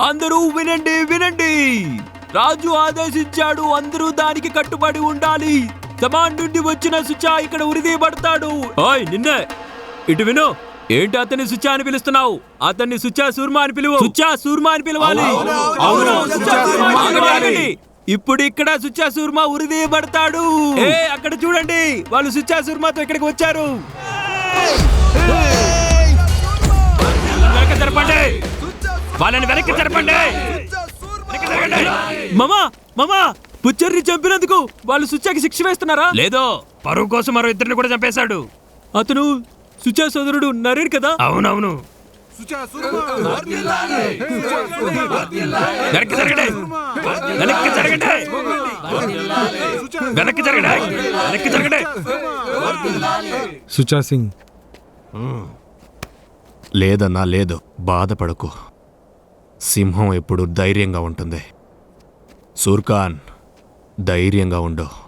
అందరూ వినండి వినండి, రాజు ఆదేశించాడు, అందరూ దానికి కట్టుబడి ఉండాలి. కమాండ్ నుండి వచ్చిన సుచా ఇక్కడ ఉరిదీయబడతాడు. ఓయ్ నిన్నే, ఇటు విను. ఏంటి అతన్ని సుచా అని పిలుస్తున్నావు? అతన్ని సుచా సూర్మా అని పిలువు. సుచా సూర్మా అని పిలవాలి. ఇప్పుడు ఇక్కడ సుచా సూర్మా ఉరిదీయబడతాడు. అక్కడ చూడండి, వాళ్ళు సుచా సూర్మాతో ఇక్కడికి వచ్చారు. వెనక్కి జరపండి, వాళ్ళని వెనక్కి జరపండి. మామా మామా, బుచ్చర్ని చంపినందుకు వాళ్ళు సుచాకి శిక్ష వేస్తున్నారా? లేదో, పరువు కోసం మరో ఇద్దరిని కూడా చంపేశాడు. అతను సుచా సోదరుడు నరేన్ కదా? అవునవును. వెనక్కి జరగండి, వెనక్కి జరగండి, వెనక్కి జరగండి, వెనక్కి జరగండి. సుచా సింగ్. లేదన్నా లేదు, బాధపడకు. సింహం ఎప్పుడు ధైర్యంగా ఉంటుంది. సూర్ఖాన్, ధైర్యంగా ఉండు.